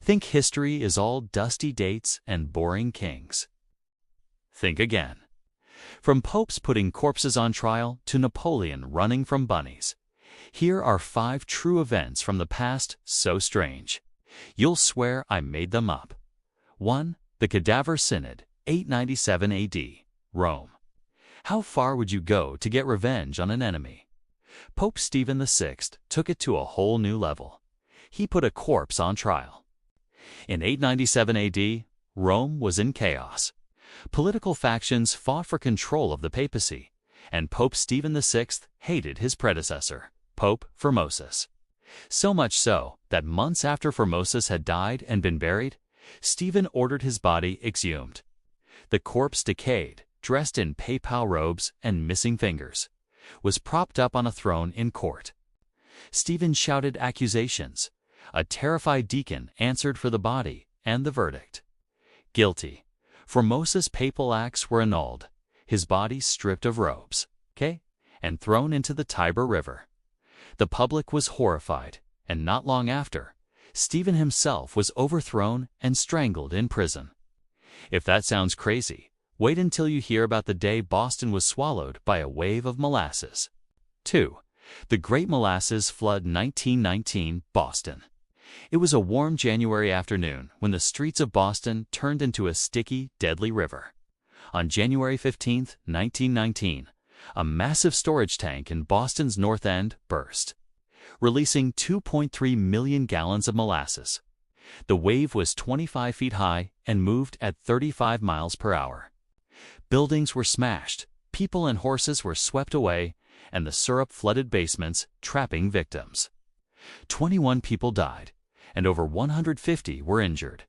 Think history is all dusty dates and boring kings. Think again. From popes putting corpses on trial to Napoleon running from bunnies, here are 5 true events from the past so strange, you'll swear I made them up. 1. The Cadaver Synod, 897 AD, Rome. How far would you go to get revenge on an enemy? Pope Stephen VI took it to a whole new level. He put a corpse on trial. In 897 AD, Rome was in chaos. Political factions fought for control of the papacy, and Pope Stephen VI hated his predecessor, Pope Formosus. So much so that months after Formosus had died and been buried, Stephen ordered his body exhumed. The corpse decayed, dressed in papal robes and missing fingers, was propped up on a throne in court. Stephen shouted accusations. A terrified deacon answered for the body, and the verdict: guilty. Formosus' papal acts were annulled, his body stripped of robes, and thrown into the Tiber River. The public was horrified, and not long after, Stephen himself was overthrown and strangled in prison. If that sounds crazy, wait until you hear about the day Boston was swallowed by a wave of molasses. 2. The Great Molasses Flood, 1919, Boston. It was a warm January afternoon when the streets of Boston turned into a sticky, deadly river. On January 15, 1919, a massive storage tank in Boston's North End burst, releasing 2.3 million gallons of molasses. The wave was 25 feet high and moved at 35 miles per hour. Buildings were smashed, people and horses were swept away, and the syrup flooded basements, trapping victims. 21 people died, and over 150 were injured.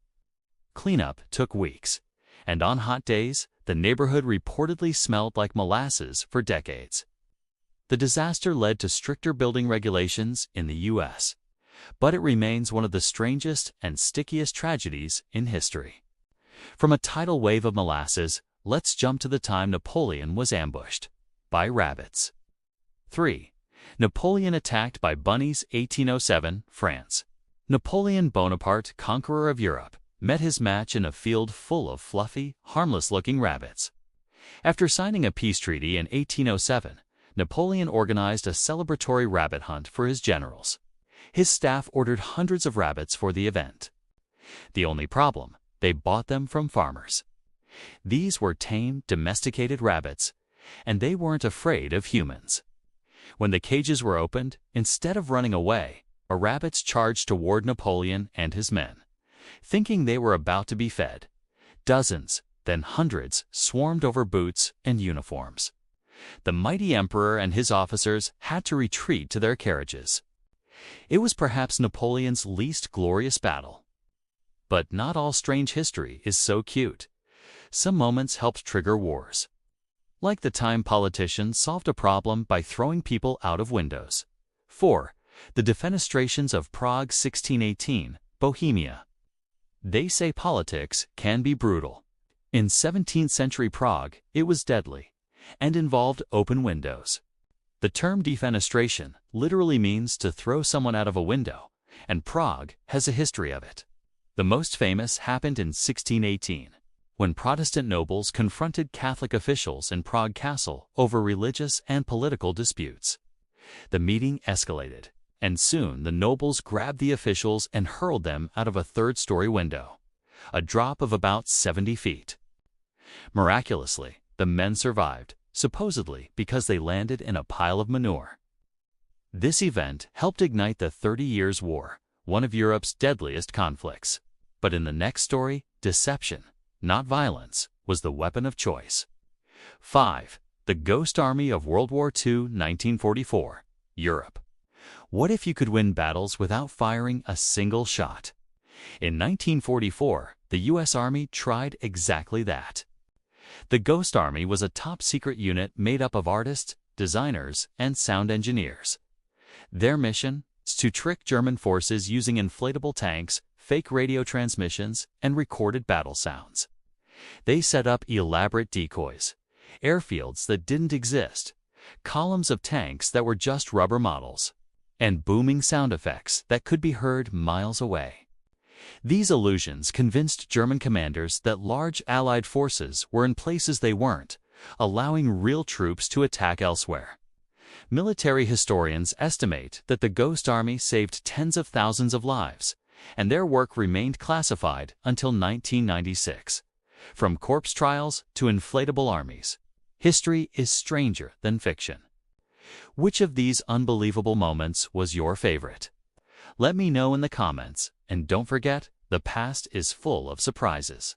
Cleanup took weeks, and on hot days, the neighborhood reportedly smelled like molasses for decades. The disaster led to stricter building regulations in the U.S., but it remains one of the strangest and stickiest tragedies in history. From a tidal wave of molasses, let's jump to the time Napoleon was ambushed by rabbits. 3. Napoleon attacked by bunnies, 1807, France. Napoleon Bonaparte, conqueror of Europe, met his match in a field full of fluffy, harmless-looking rabbits. After signing a peace treaty in 1807, Napoleon organized a celebratory rabbit hunt for his generals. His staff ordered hundreds of rabbits for the event. The only problem, they bought them from farmers. These were tame, domesticated rabbits, and they weren't afraid of humans. When the cages were opened, instead of running away, rabbits charged toward Napoleon and his men, thinking they were about to be fed. Dozens, then hundreds, swarmed over boots and uniforms. The mighty emperor and his officers had to retreat to their carriages. It was perhaps Napoleon's least glorious battle. But not all strange history is so cute. Some moments helped trigger wars. Like the time politicians solved a problem by throwing people out of windows. 4. The defenestrations of Prague, 1618, Bohemia. They say politics can be brutal. In 17th century Prague, it was deadly, and involved open windows. The term defenestration literally means to throw someone out of a window, and Prague has a history of it. The most famous happened in 1618, when Protestant nobles confronted Catholic officials in Prague Castle over religious and political disputes. The meeting escalated, and soon the nobles grabbed the officials and hurled them out of a third-story window, a drop of about 70 feet. Miraculously, the men survived, supposedly because they landed in a pile of manure. This event helped ignite the 30 Years' War, one of Europe's deadliest conflicts. But in the next story, deception, not violence, was the weapon of choice. 5. The Ghost Army of World War II, 1944, Europe. What if you could win battles without firing a single shot? In 1944, the U.S. Army tried exactly that. The Ghost Army was a top-secret unit made up of artists, designers, and sound engineers. Their mission is to trick German forces using inflatable tanks, fake radio transmissions, and recorded battle sounds. They set up elaborate decoys, airfields that didn't exist, columns of tanks that were just rubber models, and booming sound effects that could be heard miles away. These illusions convinced German commanders that large Allied forces were in places they weren't, allowing real troops to attack elsewhere. Military historians estimate that the Ghost Army saved tens of thousands of lives, and their work remained classified until 1996. From corpse trials to inflatable armies, history is stranger than fiction. Which of these unbelievable moments was your favorite? Let me know in the comments, and don't forget, the past is full of surprises.